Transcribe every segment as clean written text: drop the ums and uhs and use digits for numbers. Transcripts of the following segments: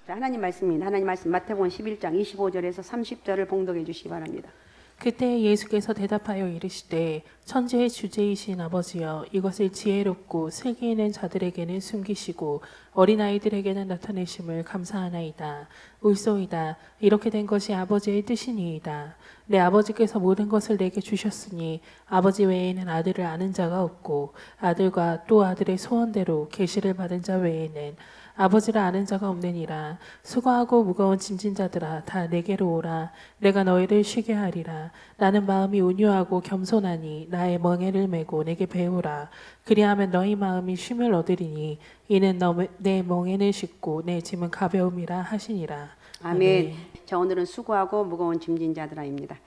자, 하나님 말씀입니다. 하나님 말씀 마태복음 11장 25절에서 30절을 봉독해 주시기 바랍니다. 그때 예수께서 대답하여 이르시되 천지의 주제이신 아버지여 이것을 지혜롭고 슬기 있는 자들에게는 숨기시고 어린아이들에게는 나타내심을 감사하나이다. 울소이다. 이렇게 된 것이 아버지의 뜻이니이다. 내 아버지께서 모든 것을 내게 주셨으니 아버지 외에는 아들을 아는 자가 없고 아들과 또 아들의 소원대로 계시를 받은 자 외에는 아버지를 아는 자가 없느니라. 수고하고 무거운 짐진 자들아 다 내게로 오라. 내가 너희를 쉬게 하리라. 나는 마음이 온유하고 겸손하니 나의 멍에를 메고 내게 배우라. 그리하면 너희 마음이 쉼을 얻으리니 이는 내 멍에는 쉽고 내 짐은 가벼움이라 하시니라. 아멘. 자, 오늘은 수고하고 무거운 짐진 자들아입니다.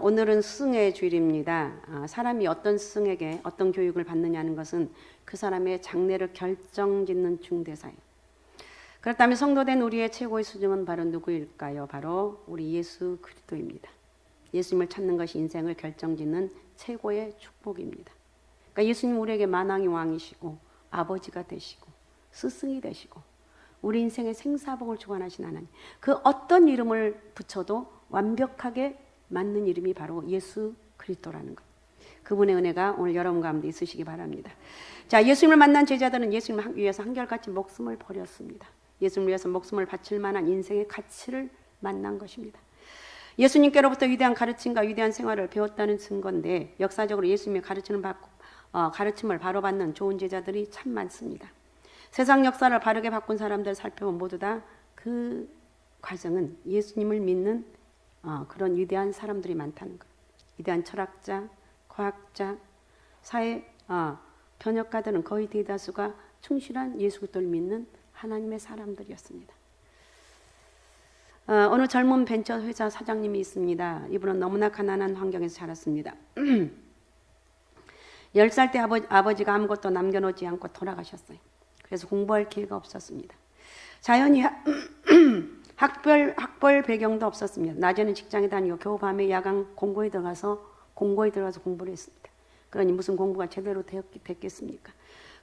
오늘은 스승의 주일입니다. 사람이 어떤 스승에게 어떤 교육을 받느냐는 것은 그 사람의 장래를 결정짓는 중대사예요. 그렇다면 성도된 우리의 최고의 수중은 바로 누구일까요? 바로 우리 예수 그리스도입니다. 예수님을 찾는 것이 인생을 결정짓는 최고의 축복입니다. 그러니까 예수님 우리에게 만왕의 왕이시고 아버지가 되시고 스승이 되시고 우리 인생의 생사복을 주관하신 하나님, 그 어떤 이름을 붙여도 완벽하게 맞는 이름이 바로 예수 그리스도라는 것. 그분의 은혜가 오늘 여러분 가운데 있으시기 바랍니다. 자, 예수님을 만난 제자들은 예수님을 위해서 한결같이 목숨을 버렸습니다. 예수님을 위해서 목숨을 바칠 만한 인생의 가치를 만난 것입니다. 예수님께로부터 위대한 가르침과 위대한 생활을 배웠다는 증거인데 역사적으로 예수님의 가르침을 바로 받는 좋은 제자들이 참 많습니다. 세상 역사를 바르게 바꾼 사람들 살펴보면 모두 다 그 과정은 예수님을 믿는 그런 위대한 사람들이 많다는 것. 위대한 철학자, 과학자, 사회 변혁가들은 거의 대다수가 충실한 예수 그리스도를 믿는 하나님의 사람들이었습니다. 어느 젊은 벤처 회사 사장님이 있습니다. 이분은 너무나 가난한 환경에서 자랐습니다. 10살 때 아버지가 아무것도 남겨놓지 않고 돌아가셨어요. 그래서 공부할 기회가 없었습니다. 자연히 학벌 배경도 없었습니다. 낮에는 직장에 다니고 겨우 밤에 야간 공고에 들어가서 공부를 했습니다. 그러니 무슨 공부가 제대로 됐겠습니까?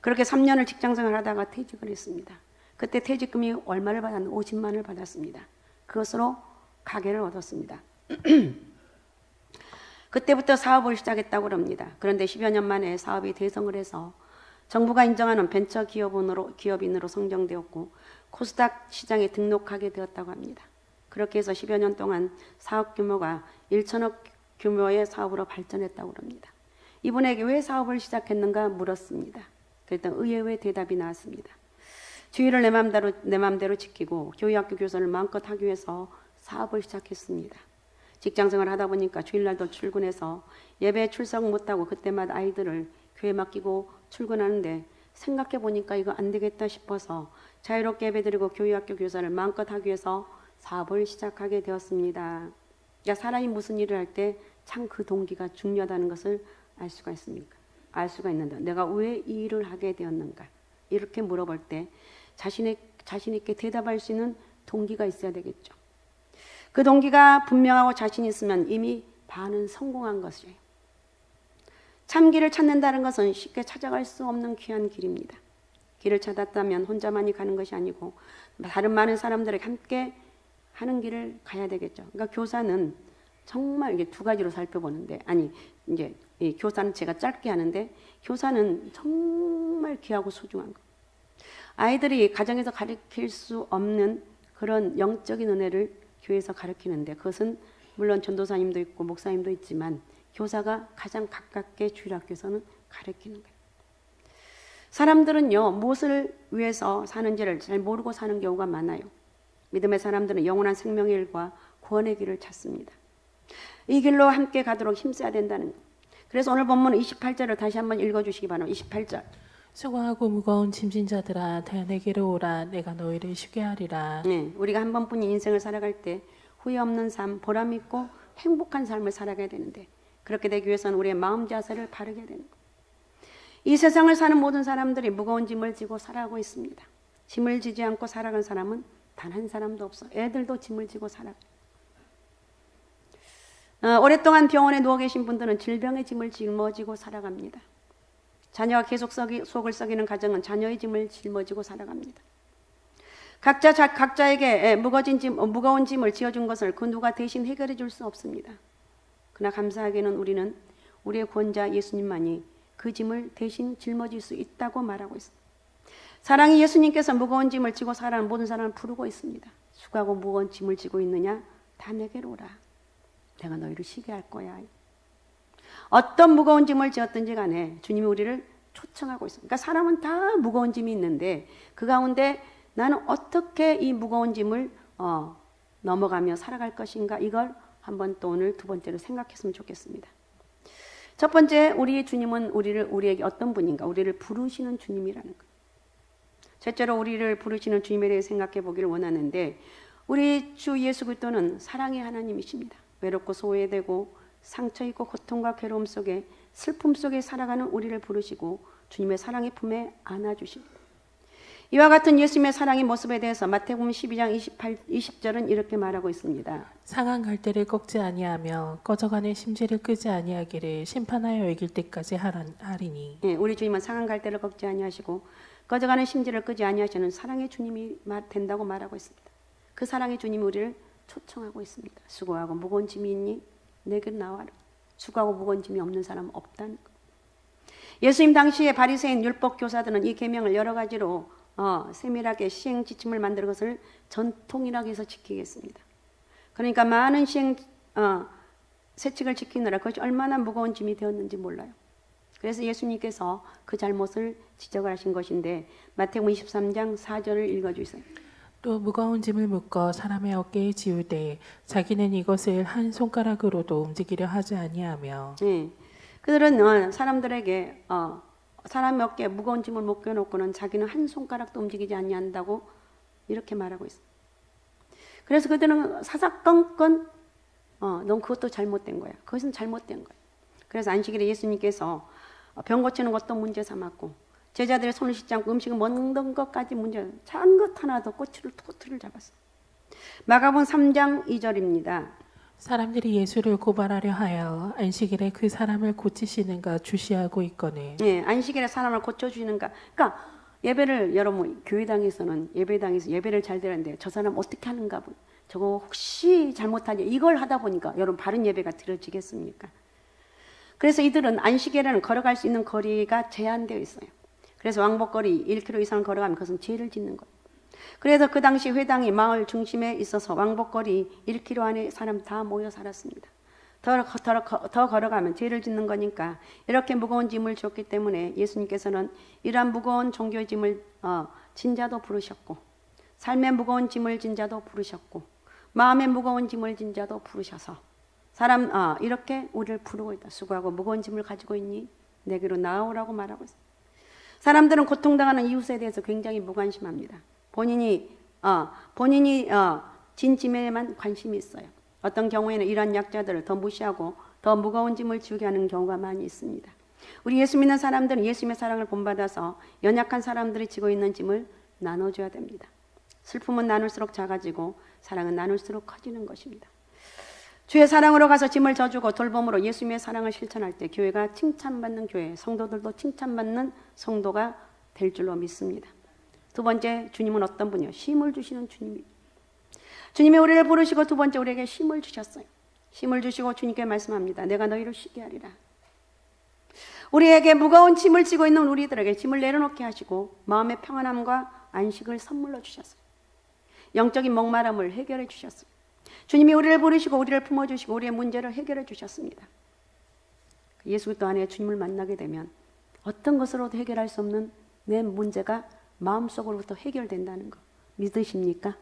그렇게 3년을 직장생활 하다가 퇴직을 했습니다. 그때 퇴직금이 얼마를 받았는데 50만을 받았습니다. 그것으로 가게를 얻었습니다. 그때부터 사업을 시작했다고 합니다. 그런데 10여 년 만에 사업이 대성을 해서 정부가 인정하는 벤처 기업인으로 선정되었고 코스닥 시장에 등록하게 되었다고 합니다. 그렇게 해서 10여 년 동안 사업 규모가 1천억 규모의 사업으로 발전했다고 합니다. 이분에게 왜 사업을 시작했는가 물었습니다. 그랬더니 의외의 대답이 나왔습니다. 주의를 내 맘대로 지키고 교회학교 교사를 마음껏 하기 위해서 사업을 시작했습니다. 직장생활 하다 보니까 주일날도 출근해서 예배에 출석 못하고 그때마다 아이들을 교회 맡기고 출근하는데 생각해 보니까 이거 안 되겠다 싶어서 자유롭게 예배드리고 교회학교 교사를 마음껏 하기 위해서 사업을 시작하게 되었습니다. 야, 사람이 무슨 일을 할 때 참 그 동기가 중요하다는 것을 알 수가 있습니까? 알 수가 있는데 내가 왜 이 일을 하게 되었는가? 이렇게 물어볼 때 자신 있게 대답할 수 있는 동기가 있어야 되겠죠. 그 동기가 분명하고 자신 있으면 이미 반은 성공한 것이에요. 참 길을 찾는다는 것은 쉽게 찾아갈 수 없는 귀한 길입니다. 길을 찾았다면 혼자만이 가는 것이 아니고 다른 많은 사람들에게 함께 하는 길을 가야 되겠죠. 그러니까 교사는 정말 이게 두 가지로 살펴보는데 이제 이 교사는 제가 짧게 하는데 교사는 정말 귀하고 소중한 것. 아이들이 가정에서 가르칠 수 없는 그런 영적인 은혜를 교회에서 가르치는데 그것은 물론 전도사님도 있고 목사님도 있지만 교사가 가장 가깝게 주일학교에서는 가르치는 거예요. 사람들은요, 무엇을 위해서 사는지를 잘 모르고 사는 경우가 많아요. 믿음의 사람들은 영원한 생명의 일과 구원의 길을 찾습니다. 이 길로 함께 가도록 힘써야 된다는 거예요. 그래서 오늘 본문 28절을 다시 한번 읽어주시기 바랍니다. 28절. 수고하고 무거운 짐진 자들아 다 내게로 오라. 내가 너희를 쉬게 하리라. 네, 우리가 한 번뿐인 인생을 살아갈 때 후회 없는 삶, 보람 있고 행복한 삶을 살아가야 되는데 그렇게 되기 위해서는 우리의 마음 자세를 바르게 되는 거예요. 이 세상을 사는 모든 사람들이 무거운 짐을 지고 살아가고 있습니다. 짐을 지지 않고 살아간 사람은 단 한 사람도 없어. 애들도 짐을 지고 살아가요. 오랫동안 병원에 누워 계신 분들은 질병의 짐을 짊어지고 살아갑니다. 자녀가 계속 속을 썩이는 가정은 자녀의 짐을 짊어지고 살아갑니다. 각자에게 무거운 짐을 지어준 것을 그 누가 대신 해결해 줄 수 없습니다. 그러나 감사하게는 우리는 우리의 구원자 예수님만이 그 짐을 대신 짊어질 수 있다고 말하고 있습니다. 사랑이 예수님께서 무거운 짐을 지고 살아가는 모든 사람을 부르고 있습니다. 수고하고 무거운 짐을 지고 있느냐? 다 내게로 오라. 내가 너희를 쉬게 할 거야. 어떤 무거운 짐을 지었든지 간에 주님이 우리를 초청하고 있습니다. 그러니까 사람은 다 무거운 짐이 있는데 그 가운데 나는 어떻게 이 무거운 짐을 넘어가며 살아갈 것인가, 이걸 한번 또 오늘 두 번째로 생각했으면 좋겠습니다. 첫 번째, 우리의 주님은 우리에게 어떤 분인가? 우리를 부르시는 주님이라는 것. 첫째로 우리를 부르시는 주님에 대해 생각해 보기를 원하는데, 우리 주 예수 그리스도는 사랑의 하나님이십니다. 외롭고 소외되고 상처 있고 고통과 괴로움 속에 슬픔 속에 살아가는 우리를 부르시고 주님의 사랑의 품에 안아주십니다. 이와 같은 예수님의 사랑의 모습에 대해서 마태복음 12장 20절은 이렇게 말하고 있습니다. 상한 갈대를 꺾지 아니하며 꺼져가는 심지를 끄지 아니하기를 심판하여 이길 때까지 하리니. 예, 우리 주님은 상한 갈대를 꺾지 아니하시고 꺼져가는 심지를 끄지 아니하시는 사랑의 주님이 된다고 말하고 있습니다. 그 사랑의 주님이 우리를 초청하고 있습니다. 수고하고 무거운 짐이 있니? 내게로 나와라. 수고하고 무거운 짐이 없는 사람은 없다는 것. 예수님 당시에 바리새인 율법 교사들은 이 계명을 여러 가지로 세밀하게 시행 지침을 만드는 것을 전통이라고 해서 지키겠습니다. 그러니까 많은 세칙을 지키느라 그것이 얼마나 무거운 짐이 되었는지 몰라요. 그래서 예수님께서 그 잘못을 지적을 하신 것인데 마태복음 23장 4절을 읽어주세요. 또 무거운 짐을 묶어 사람의 어깨에 지우되 자기는 이것을 한 손가락으로도 움직이려 하지 아니하며. 네. 그들은 사람들에게 사람의 어깨에 무거운 짐을 묶여놓고는 자기는 한 손가락도 움직이지 아니한다고 이렇게 말하고 있어요. 그래서 그들은 사사건건 넌 그것도 잘못된 거야. 그것은 잘못된 거야. 그래서 안식일에 예수님께서 병 고치는 것도 문제 삼았고 제자들의 손을 씻지 않고 음식을 먹는 것까지 문제, 작은 것 하나도 꼬투리를 잡았어요. 마가복음 3장 2절입니다. 사람들이 예수를 고발하려 하여 안식일에 그 사람을 고치시는가 주시하고 있거늘. 예, 안식일에 사람을 고쳐주시는가. 그러니까 예배를 여러분 교회당에서는 예배당에서 예배를 잘 드렸는데 저 사람 어떻게 하는가 보. 저거 혹시 잘못하냐 이걸 하다 보니까 여러분 바른 예배가 드려지겠습니까? 그래서 이들은 안식일에는 걸어갈 수 있는 거리가 제한되어 있어요. 그래서 왕복거리 1km 이상 걸어가면 그것은 죄를 짓는 거예요. 그래서 그 당시 회당이 마을 중심에 있어서 왕복거리 1km 안에 사람 다 모여 살았습니다. 더 걸어가면 죄를 짓는 거니까 이렇게 무거운 짐을 줬기 때문에 예수님께서는 이러한 무거운 종교의 짐을 진 자도 부르셨고 삶의 무거운 짐을 진 자도 부르셨고 마음의 무거운 짐을 진 자도 부르셔서 이렇게 우리를 부르고 있다. 수고하고 무거운 짐을 가지고 있니? 내게로 나오라고 말하고 있습니다. 사람들은 고통당하는 이웃에 대해서 굉장히 무관심합니다. 본인이 진 짐에만 관심이 있어요. 어떤 경우에는 이러한 약자들을 더 무시하고 더 무거운 짐을 지우게 하는 경우가 많이 있습니다. 우리 예수 믿는 사람들은 예수님의 사랑을 본받아서 연약한 사람들이 지고 있는 짐을 나눠줘야 됩니다. 슬픔은 나눌수록 작아지고 사랑은 나눌수록 커지는 것입니다. 주의 사랑으로 가서 짐을 져주고 돌봄으로 예수님의 사랑을 실천할 때 교회가 칭찬받는 교회, 성도들도 칭찬받는 성도가 될 줄로 믿습니다. 두 번째, 주님은 어떤 분이요? 힘을 주시는 주님입니다. 주님이 우리를 부르시고 두 번째 우리에게 힘을 주셨어요. 힘을 주시고 주님께 말씀합니다. 내가 너희를 쉬게 하리라. 우리에게 무거운 짐을 지고 있는 우리들에게 짐을 내려놓게 하시고 마음의 평안함과 안식을 선물로 주셨어요. 영적인 목마름을 해결해 주셨어요. 주님이 우리를 부르시고 우리를 품어주시고 우리의 문제를 해결해 주셨습니다. 예수 그리스도 안에 주님을 만나게 되면 어떤 것으로도 해결할 수 없는 내 문제가 마음속으로부터 해결된다는 거 믿으십니까?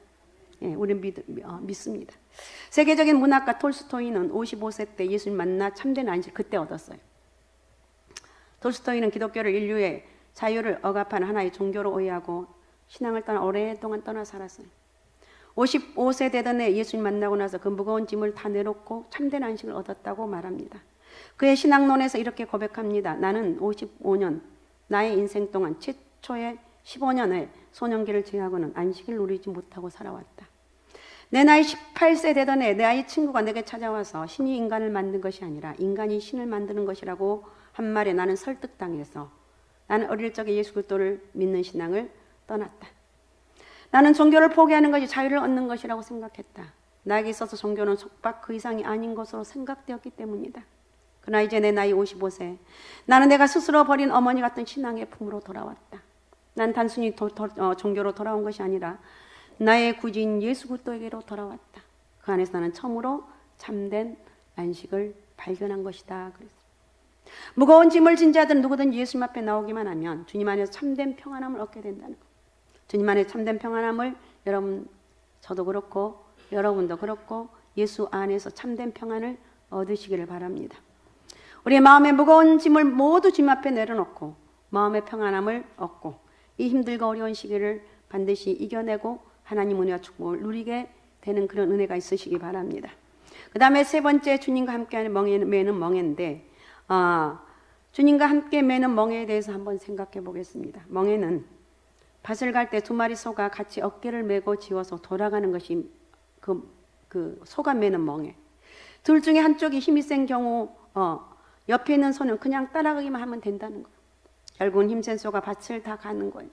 예, 우리는 믿습니다. 세계적인 문학가 톨스토이는 55세 때 예수님 만나 참된 안식 그때 얻었어요. 톨스토이는 기독교를 인류의 자유를 억압하는 하나의 종교로 오해하고 신앙을 떠나 오랫동안 떠나 살았어요. 55세 되던 해 예수님 만나고 나서 그 무거운 짐을 다 내놓고 참된 안식을 얻었다고 말합니다. 그의 신앙론에서 이렇게 고백합니다. 나는 55년 나의 인생 동안 최초의 15년의 소년기를 제외하고는 안식을 누리지 못하고 살아왔다. 내 나이 18세 되던 해 내 아이 친구가 내게 찾아와서 신이 인간을 만든 것이 아니라 인간이 신을 만드는 것이라고 한 말에 나는 설득당해서 나는 어릴 적에 예수 그리스도를 믿는 신앙을 떠났다. 나는 종교를 포기하는 것이 자유를 얻는 것이라고 생각했다. 나에게 있어서 종교는 속박 그 이상이 아닌 것으로 생각되었기 때문이다. 그러나 이제 내 나이 55세. 나는 내가 스스로 버린 어머니 같은 신앙의 품으로 돌아왔다. 난 단순히 종교로 돌아온 것이 아니라 나의 구주인 예수 그리스도에게로 돌아왔다. 그 안에서 나는 처음으로 참된 안식을 발견한 것이다. 그랬어요. 무거운 짐을 진 자들은 누구든 예수님 앞에 나오기만 하면 주님 안에서 참된 평안함을 얻게 된다는 것. 주님 안에 참된 평안함을 여러분, 저도 그렇고 여러분도 그렇고 예수 안에서 참된 평안을 얻으시기를 바랍니다. 우리의 마음의 무거운 짐을 모두 주님 앞에 내려놓고 마음의 평안함을 얻고 이 힘들고 어려운 시기를 반드시 이겨내고 하나님 은혜와 축복을 누리게 되는 그런 은혜가 있으시기 바랍니다. 그 다음에 세 번째 주님과 함께 매는 멍에인데 주님과 함께 매는 멍에에 대해서 한번 생각해 보겠습니다. 멍에는 밭을 갈 때 두 마리 소가 같이 어깨를 메고 지워서 돌아가는 것이 그 소가 매는 멍에. 둘 중에 한쪽이 힘이 센 경우 옆에 있는 소는 그냥 따라가기만 하면 된다는 거예요. 결국은 힘센 소가 밭을 다 가는 거예요.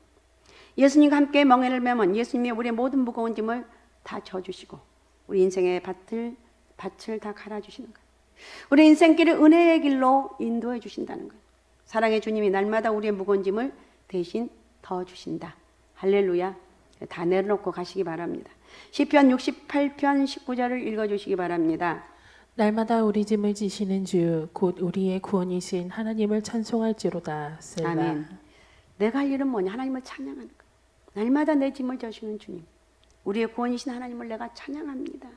예수님과 함께 멍에를 매면 예수님이 우리의 모든 무거운 짐을 다 져주시고 우리 인생의 밭을 다 갈아주시는 거예요. 우리 인생길을 은혜의 길로 인도해 주신다는 거예요. 사랑의 주님이 날마다 우리의 무거운 짐을 대신 더 주신다. 할렐루야. 다 내려놓고 가시기 바랍니다. 시편 68편 19절을 읽어주시기 바랍니다. 날마다 우리 짐을 지시는 주 곧 우리의 구원이신 하나님을 찬송할지로다. 셀라. 아멘. 내가 할 일은 뭐냐? 하나님을 찬양하는 것. 날마다 내 짐을 져주는 주님. 우리의 구원이신 하나님을 내가 찬양합니다.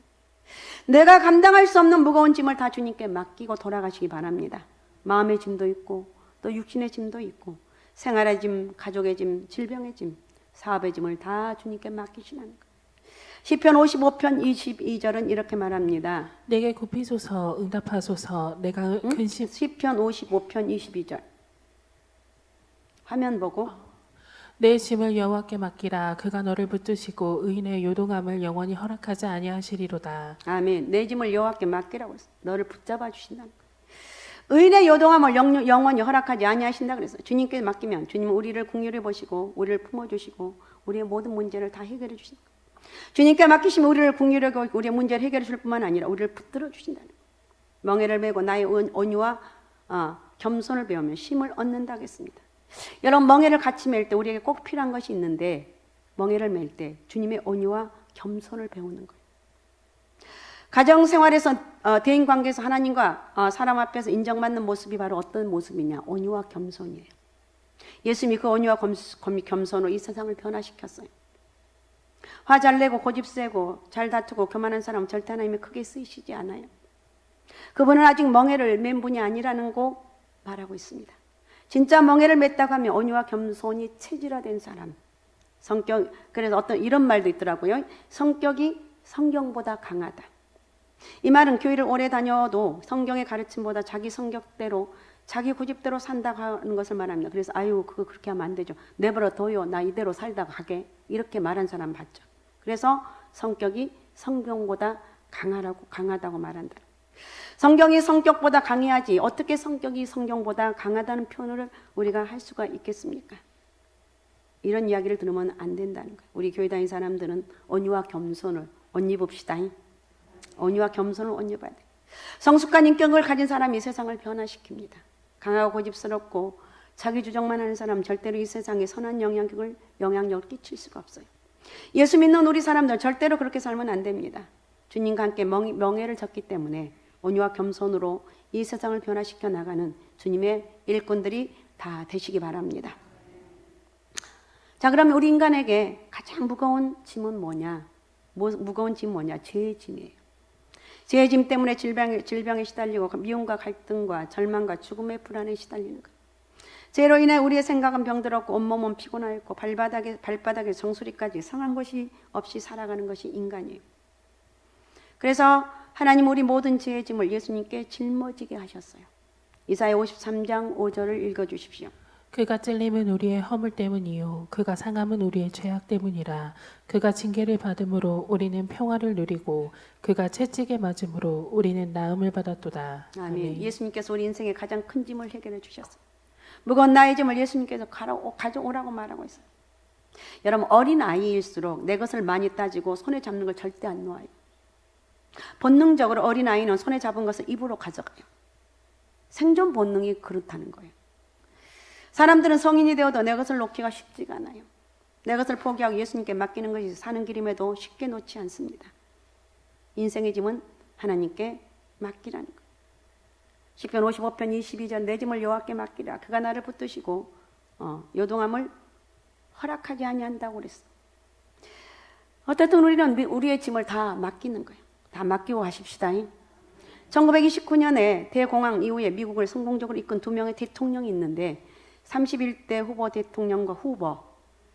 내가 감당할 수 없는 무거운 짐을 다 주님께 맡기고 돌아가시기 바랍니다. 마음의 짐도 있고 또 육신의 짐도 있고 생활의 짐, 가족의 짐, 질병의 짐, 사업의 짐을 다 주님께 맡기시는 것. 시편 55편 22절은 이렇게 말합니다. 내게 굽히소서 응답하소서 내가 근심 시편 55편 22절. 화면 보고 내 짐을 여호와께 맡기라 그가 너를 붙드시고 의인의 요동함을 영원히 허락하지 아니하시리로다. 아멘. 내 짐을 여호와께 맡기라고 했어. 너를 붙잡아 주신다는 거예요. 의인의 요동함을 영원히 허락하지 아니하신다 그랬어요. 주님께 맡기면 주님은 우리를 긍휼히 보시고 우리를 품어주시고 우리의 모든 문제를 다 해결해 주신다. 주님께 맡기시면 우리를 긍휼히 여기고 우리의 문제를 해결해 줄 뿐만 아니라 우리를 붙들어 주신다는 거예요. 멍에를 메고 나의 온유와 겸손을 배우면 힘을 얻는다 했습니다. 여러분 멍에를 같이 맬 때 우리에게 꼭 필요한 것이 있는데 멍에를 맬 때 주님의 온유와 겸손을 배우는 거예요. 가정생활에서 대인관계에서 하나님과 사람 앞에서 인정받는 모습이 바로 어떤 모습이냐? 온유와 겸손이에요. 예수님이 그 온유와 겸손으로 이 세상을 변화시켰어요. 화 잘 내고 고집 세고 잘 다투고 교만한 사람은 절대 하나님이 크게 쓰이시지 않아요. 그분은 아직 멍에를 맨 분이 아니라는 거 말하고 있습니다. 진짜 멍에를 맸다고 하면 온유와 겸손이 체질화된 사람. 그래서 어떤 이런 말도 있더라고요. 성격이 성경보다 강하다. 이 말은 교회를 오래 다녀도 성경의 가르침보다 자기 성격대로 자기 고집대로 산다고 하는 것을 말합니다. 그래서 아유 그거 그렇게 하면 안 되죠. 내버려 둬요. 나 이대로 살다가 가게. 이렇게 말한 사람 봤죠. 그래서 성격이 성경보다 강하다고 말한다. 성경이 성격보다 강해야지 어떻게 성격이 성경보다 강하다는 표현을 우리가 할 수가 있겠습니까? 이런 이야기를 들으면 안 된다는 거예요. 우리 교회 다니는 사람들은 온유와 겸손을 옷 입읍시다. 온유와 겸손을 옷 입어야 돼. 성숙한 인격을 가진 사람이 세상을 변화시킵니다. 강하고 고집스럽고 자기 주장만 하는 사람은 절대로 이 세상에 선한 영향력을 끼칠 수가 없어요. 예수 믿는 우리 사람들 절대로 그렇게 살면 안 됩니다. 주님과 함께 멍에를 졌기 때문에 온유와 겸손으로 이 세상을 변화시켜 나가는 주님의 일꾼들이 다 되시기 바랍니다. 자, 그러면 우리 인간에게 가장 무거운 짐은 뭐냐? 무거운 짐 뭐냐? 죄의 짐이에요. 죄의 짐 때문에 질병에 시달리고 미움과 갈등과 절망과 죽음의 불안에 시달리는 거예요. 죄로 인해 우리의 생각은 병들었고 온몸은 피곤하였고 발바닥에 정수리까지 상한 것이 없이 살아가는 것이 인간이에요. 그래서 하나님 우리 모든 죄의 짐을 예수님께 짊어지게 하셨어요. 이사야 53장 5절을 읽어주십시오. 그가 찔림은 우리의 허물 때문이요 그가 상함은 우리의 죄악 때문이라. 그가 징계를 받음으로 우리는 평화를 누리고 그가 채찍에 맞음으로 우리는 나음을 받았도다. 아멘. 예수님께서 우리 인생의 가장 큰 짐을 해결해 주셨어요. 무거운 나의 짐을 예수님께서 가져오라고 말하고 있어요. 여러분, 어린 아이일수록 내 것을 많이 따지고 손에 잡는 걸 절대 안 놓아요. 본능적으로 어린 아이는 손에 잡은 것을 입으로 가져가요. 생존 본능이 그렇다는 거예요. 사람들은 성인이 되어도 내 것을 놓기가 쉽지가 않아요. 내 것을 포기하고 예수님께 맡기는 것이 사는 길임에도 쉽게 놓지 않습니다. 인생의 짐은 하나님께 맡기라는 거예요. 시편 55편 22절 내 짐을 여호와께 맡기라. 그가 나를 붙드시고 요동함을 허락하게 아니한다고 그랬어. 어쨌든 우리는 우리의 짐을 다 맡기는 거예요. 다 맡기고 가십시다. 1929년에 대공황 이후에 미국을 성공적으로 이끈 두 명의 대통령이 있는데 31대 후보 대통령과 후보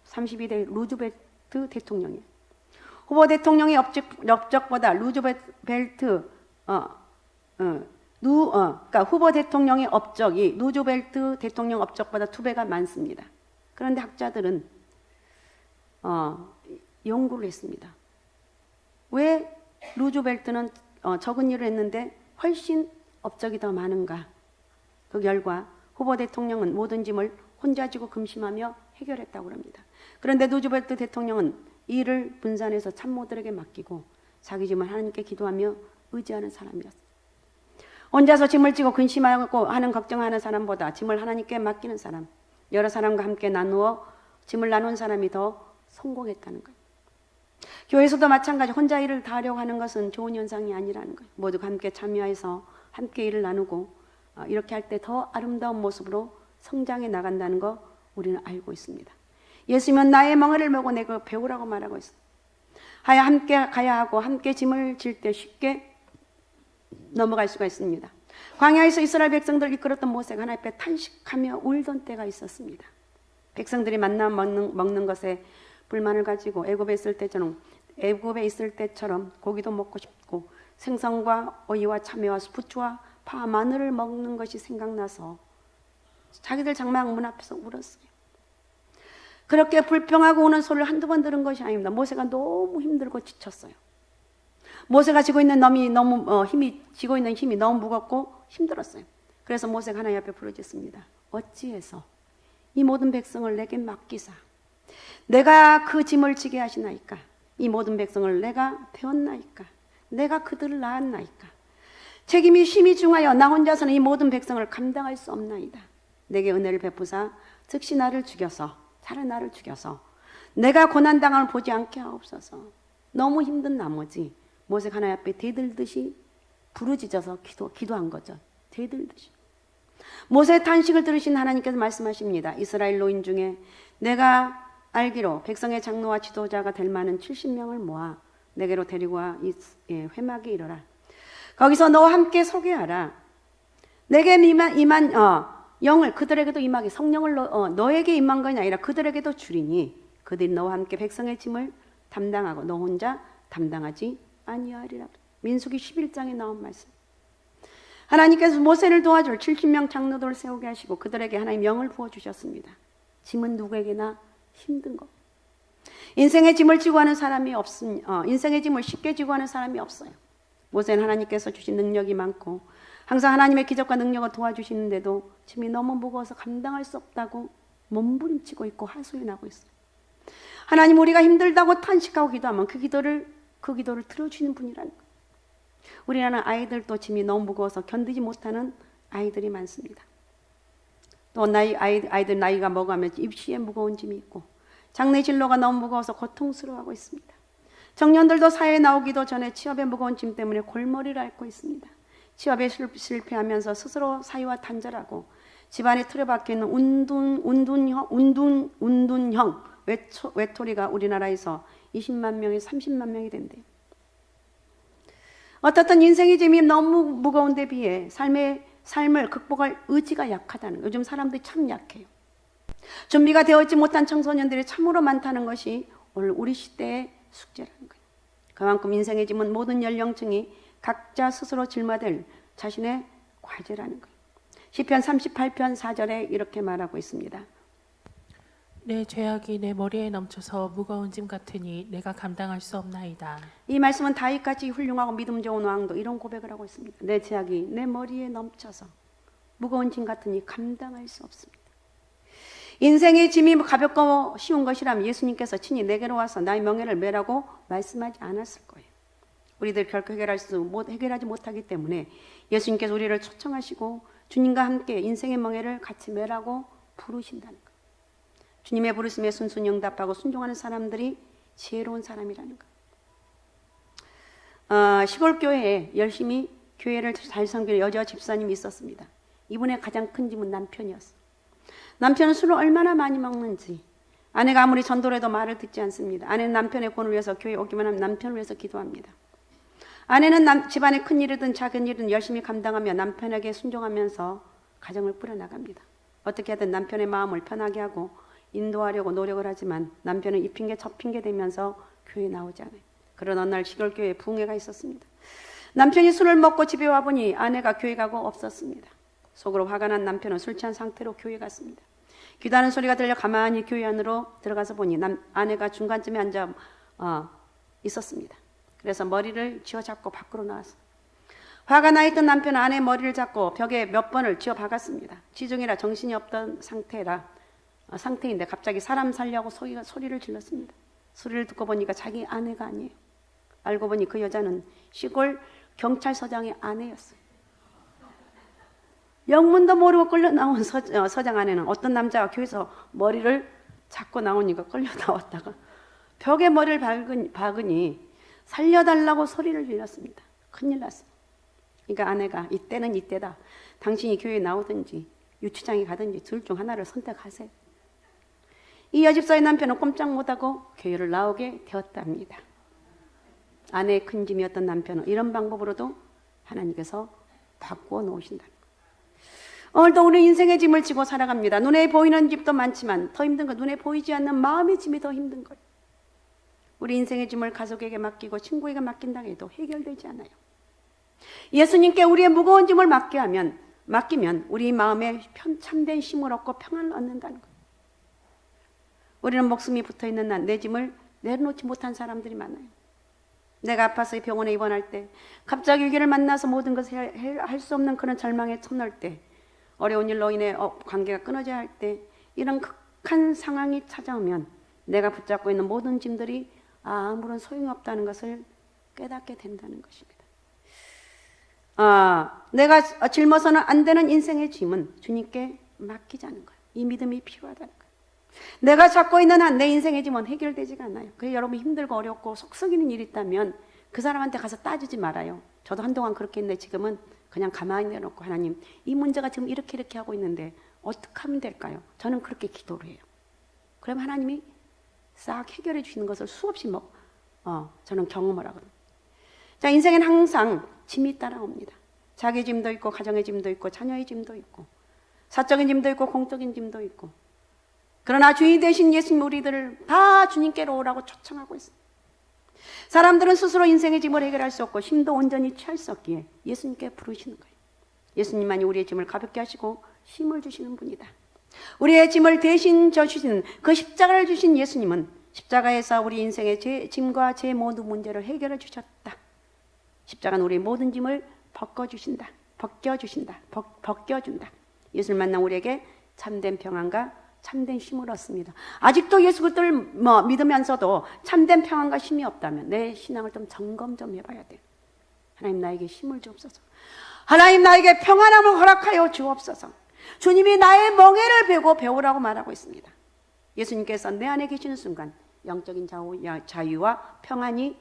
32대 루즈벨트 대통령이에요. 후보 대통령의 업적보다 루즈벨트 그러니까 후보 대통령의 업적이 루즈벨트 대통령 업적보다 2배가 많습니다. 그런데 학자들은 연구를 했습니다. 왜 루즈벨트는 적은 일을 했는데 훨씬 업적이 더 많은가? 그 결과 후보 대통령은 모든 짐을 혼자 지고 금심하며 해결했다고 합니다. 그런데 루즈벨트 대통령은 일을 분산해서 참모들에게 맡기고 자기 짐을 하나님께 기도하며 의지하는 사람이었어요. 혼자서 짐을 지고 근심하고 하는 걱정하는 사람보다 짐을 하나님께 맡기는 사람, 여러 사람과 함께 나누어 짐을 나눈 사람이 더 성공했다는 거예요. 교회에서도 마찬가지 혼자 일을 다 하려고 하는 것은 좋은 현상이 아니라는 거예요. 모두가 함께 참여해서 함께 일을 나누고 이렇게 할 때 더 아름다운 모습으로 성장해 나간다는 거 우리는 알고 있습니다. 예수님은 나의 멍에를 메고 내가 배우라고 말하고 있어요. 함께 가야 하고 함께 짐을 질 때 쉽게 넘어갈 수가 있습니다. 광야에서 이스라엘 백성들을 이끌었던 모세가 하나님 앞에 탄식하며 울던 때가 있었습니다. 백성들이 만나 먹는 것에 불만을 가지고 애굽에 있을 때처럼 고기도 먹고 싶고 생선과 오이와 참외와 부추와 파, 마늘을 먹는 것이 생각나서 자기들 장막 문 앞에서 울었어요. 그렇게 불평하고 우는 소리를 한두 번 들은 것이 아닙니다. 모세가 너무 힘들고 지쳤어요. 모세가 지고 있는 힘이 너무 무겁고 힘들었어요. 그래서 모세가 하나님 앞에 부르짖습니다. 어찌해서 이 모든 백성을 내게 맡기사 내가 그 짐을 지게 하시나이까? 이 모든 백성을 내가 배웠나이까? 내가 그들을 낳았나이까? 책임이 심히 중하여 나 혼자서는 이 모든 백성을 감당할 수 없나이다. 내게 은혜를 베푸사 즉시 나를 죽여서 차라리 나를 죽여서 내가 고난당함을 보지 않게 하옵소서. 너무 힘든 나머지 모세가 하나님 앞에 대들듯이 부르짖어서 기도한 거죠. 대들듯이. 모세의 탄식을 들으신 하나님께서 말씀하십니다. 이스라엘 노인 중에 내가 알기로 백성의 장로와 지도자가 될 만한 70명을 모아 내게로 데리고 와 회막에 이르라. 거기서 너와 함께 소개하라. 내게 임한 영을 그들에게도 임하게 성령을 너에게 임한 것이 아니라 그들에게도 주리니 그들이 너와 함께 백성의 짐을 담당하고 너 혼자 담당하지 아니하리라. 민수기 11장에 나온 말씀. 하나님께서 모세를 도와줄 70명 장로들을 세우게 하시고 그들에게 하나님 영을 부어주셨습니다. 짐은 누구에게나 힘든 거. 인생의 짐을 지고 하는 사람이 인생의 짐을 쉽게 지고 하는 사람이 없어요. 모세는 하나님께서 주신 능력이 많고 항상 하나님의 기적과 능력을 도와주시는데도 짐이 너무 무거워서 감당할 수 없다고 몸부림치고 있고 하소연하고 있어요. 하나님, 우리가 힘들다고 탄식하고 기도하면 그 기도를 들어주시는 분이라는 거예요. 우리나라는 아이들도 짐이 너무 무거워서 견디지 못하는 아이들이 많습니다. 또 아이들 나이가 먹어가면 입시에 무거운 짐이 있고 장래 진로가 너무 무거워서 고통스러워하고 있습니다. 청년들도 사회에 나오기도 전에 취업의 무거운 짐 때문에 골머리를 앓고 있습니다. 취업에 실패하면서 스스로 사위와 단절하고 집안에 틀에 박혀 있는 운둔형 외톨이가 우리나라에서 20만 명에서 30만 명이 된대요. 어떻든 인생의 짐이 너무 무거운 데 비해 삶을 극복할 의지가 약하다는 거예요. 요즘 사람들이 참 약해요. 준비가 되어있지 못한 청소년들이 참으로 많다는 것이 오늘 우리 시대의 숙제라는 거예요. 그만큼 인생의 짐은 모든 연령층이 각자 스스로 짊어질 자신의 과제라는 거예요. 시편 38편 4절에 이렇게 말하고 있습니다. 내 죄악이 내 머리에 넘쳐서 무거운 짐 같으니 내가 감당할 수 없나이다. 이 말씀은 다윗같이 훌륭하고 믿음 좋은 왕도 이런 고백을 하고 있습니다. 내 죄악이 내 머리에 넘쳐서 무거운 짐 같으니 감당할 수 없습니다. 인생의 짐이 가볍고 쉬운 것이라면 예수님께서 친히 내게로 와서 나의 명예를 매라고 말씀하지 않았을 거예요. 우리들 결코 해결하지 못하기 때문에 예수님께서 우리를 초청하시고 주님과 함께 인생의 명예를 같이 매라고 부르신다는 거예요. 주님의 부르심에 순순히 응답하고 순종하는 사람들이 지혜로운 사람이라는 거예요. 시골 교회에 열심히 교회를 잘 섬기는 여자 집사님이 있었습니다. 이분의 가장 큰 짐은 남편이었어요. 남편은 술을 얼마나 많이 먹는지, 아내가 아무리 전도를 해도 말을 듣지 않습니다. 아내는 남편의 권을 위해서 교회에 오기만 하면 남편을 위해서 기도합니다. 아내는 집안의 큰 일이든 작은 일이든 열심히 감당하며 남편에게 순종하면서 가정을 꾸려나갑니다. 어떻게 하든 남편의 마음을 편하게 하고 인도하려고 노력을 하지만 남편은 이 핑계 저 핑계 대면서 교회에 나오지 않아요. 그런 어느 날 시골교회에 부흥회가 있었습니다. 남편이 술을 먹고 집에 와보니 아내가 교회 가고 없었습니다. 속으로 화가 난 남편은 술 취한 상태로 교회 갔습니다. 기도하는 소리가 들려 가만히 교회 안으로 들어가서 보니 아내가 중간쯤에 앉아 있었습니다. 그래서 머리를 쥐어잡고 밖으로 나왔어요. 화가 나 있던 남편은 아내 머리를 잡고 벽에 몇 번을 쥐어 박았습니다. 지중이라 정신이 없던 상태인데 갑자기 사람 살려고 소리를 질렀습니다. 소리를 듣고 보니까 자기 아내가 아니에요. 알고 보니 그 여자는 시골 경찰서장의 아내였어요. 영문도 모르고 끌려 나온 서장 아내는 어떤 남자가 교회에서 머리를 잡고 나오니까 끌려 나왔다가 벽에 머리를 박으니 살려달라고 소리를 질렀습니다. 큰일 났어요. 그러니까 아내가 이때는 이때다. 당신이 교회에 나오든지 유치장에 가든지 둘 중 하나를 선택하세요. 이 여집사의 남편은 꼼짝 못하고 교회를 나오게 되었답니다. 아내의 큰 짐이었던 남편은 이런 방법으로도 하나님께서 바꾸어 놓으신다는 거예요. 오늘도 우리 인생의 짐을 지고 살아갑니다. 눈에 보이는 짐도 많지만 더 힘든 건 눈에 보이지 않는 마음의 짐이 더 힘든 거예요. 우리 인생의 짐을 가족에게 맡기고 친구에게 맡긴다 해도 해결되지 않아요. 예수님께 우리의 무거운 짐을 맡기면 우리 마음에 참된 쉼을 얻고 평안을 얻는다는 거예요. 우리는 목숨이 붙어있는 한 내 짐을 내려놓지 못한 사람들이 많아요. 내가 아파서 병원에 입원할 때, 갑자기 위기를 만나서 모든 것을 할 수 없는 그런 절망에 처할 때, 어려운 일로 인해 관계가 끊어져야 할 때, 이런 극한 상황이 찾아오면 내가 붙잡고 있는 모든 짐들이 아무런 소용이 없다는 것을 깨닫게 된다는 것입니다. 내가 짊어서는 안 되는 인생의 짐은 주님께 맡기자는 거예요. 이 믿음이 필요하다는 거예요. 내가 잡고 있는 한 내 인생의 짐은 해결되지가 않아요. 그래서 여러분 힘들고 어렵고 속 썩이는 일이 있다면 그 사람한테 가서 따지지 말아요. 저도 한동안 그렇게 했는데 지금은 그냥 가만히 내놓고 하나님 이 문제가 지금 이렇게 하고 있는데 어떻게 하면 될까요? 저는 그렇게 기도를 해요. 그럼 하나님이 싹 해결해 주시는 것을 수없이 저는 경험을 하거든요. 자, 인생엔 항상 짐이 따라옵니다. 자기 짐도 있고 가정의 짐도 있고 자녀의 짐도 있고 사적인 짐도 있고 공적인 짐도 있고, 그러나 주인 되신 예수님 우리들을 다 주님께로 오라고 초청하고 있습니다. 사람들은 스스로 인생의 짐을 해결할 수 없고 힘도 온전히 취할 수 없기에 예수님께 부르시는 거예요. 예수님만이 우리의 짐을 가볍게 하시고 힘을 주시는 분이다. 우리의 짐을 대신 져주시는 그 십자가를 주신 예수님은 십자가에서 우리 인생의 제 짐과 제 모든 문제를 해결해 주셨다. 십자가는 우리의 모든 짐을 벗겨준다. 예수를 만난 우리에게 참된 평안과 참된 힘을 얻습니다. 아직도 예수 그리스도를 믿으면서도 참된 평안과 힘이 없다면 내 신앙을 좀 점검 좀 해봐야 돼요. 하나님 나에게 힘을 주옵소서. 하나님 나에게 평안함을 허락하여 주옵소서. 주님이 나의 멍에를 배우라고 말하고 있습니다. 예수님께서 내 안에 계시는 순간 영적인 자유와 평안이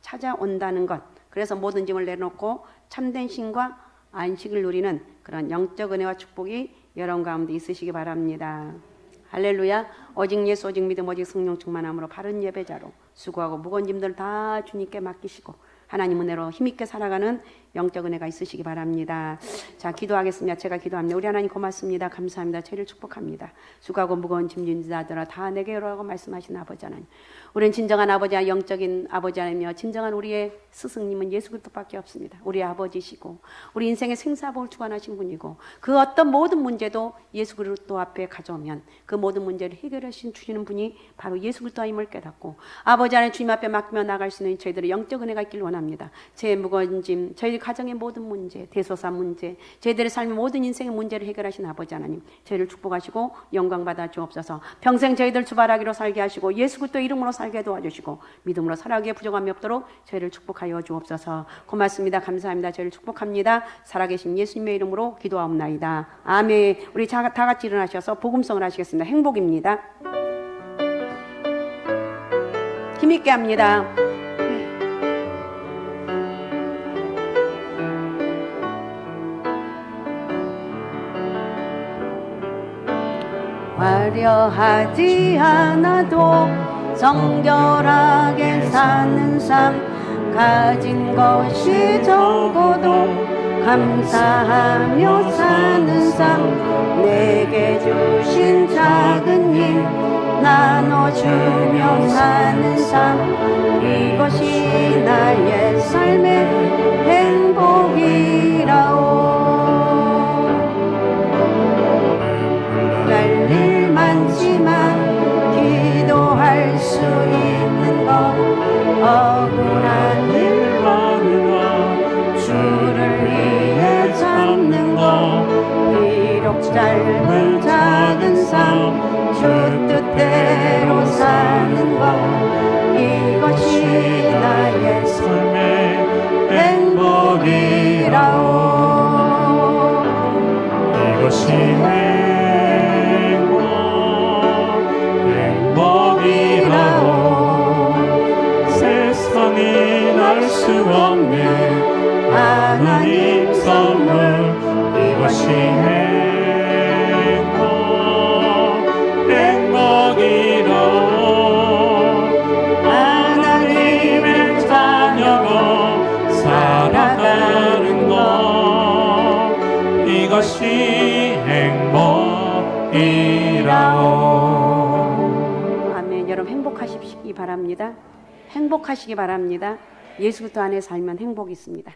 찾아온다는 것. 그래서 모든 짐을 내놓고 참된 쉼과 안식을 누리는 그런 영적 은혜와 축복이 여러분 가운데 있으시기 바랍니다. 할렐루야. 오직 예수 오직 믿음 오직 성령 충만함으로 바른 예배자로 수고하고 무거운 짐들 다 주님께 맡기시고 하나님 은혜로 힘있게 살아가는 영적 은혜가 있으시기 바랍니다. 자, 기도하겠습니다. 제가 기도합니다. 우리 하나님 고맙습니다. 감사합니다. 죄를 축복합니다. 수고하고 무거운 짐진 자들아 다 내게 오라고 말씀하신 아버지 하나님, 우리는 진정한 아버지와 영적인 아버지 하나님이며 진정한 우리의 스승님은 예수 그리스도밖에 없습니다. 우리의 아버지시고 우리 인생의 생사복을 주관하신 분이고 그 어떤 모든 문제도 예수 그리스도 앞에 가져오면 그 모든 문제를 해결해 주시는 분이 바로 예수 그리스도임을 깨닫고 아버지 하나님 주님 앞에 맡기며 나갈 수 있는 저희들의 영적 은혜가 있길 원합니다. 제 무거운 짐, 저희 가정의 모든 문제, 대소사 문제, 저희들의 삶의 모든 인생의 문제를 해결하신 아버지 하나님, 저희를 축복하시고 영광 받아 주옵소서. 평생 저희들 주바라기로 살게 하시고 예수 그리스도 이름으로 살게 도와주시고 믿음으로 살아가기에 부족함이 없도록 저희를 축복하여 주옵소서. 고맙습니다. 감사합니다. 저희를 축복합니다. 살아계신 예수님의 이름으로 기도하옵나이다. 아멘. 우리 다 같이 일어나셔서 복음성을 하시겠습니다. 행복입니다. 힘있게 합니다. 화려하지 않아도 정결하게 사는 삶, 가진 것이 적어도 감사하며 사는 삶, 내게 주신 작은 힘 나눠주며 사는 삶, 이것이 나의 삶의 행복이라오. 할 많지만 기도할 수 있는 것, 억울한 일 많으나 주를 위해 찾는 것, 비록 짧은 작은 삶, 주 뜻대로 사는 것, 이것이 나의 삶의 행복이라오. 이것이 수 없는 하나님 선물, 이것이 행복이로 하나님의 자녀로 살아가는 것, 이것이 행복이라오. 아멘. 여러분 행복하시기 바랍니다. 행복하시기 바랍니다. 예수 그리스도 안에 살면 행복이 있습니다.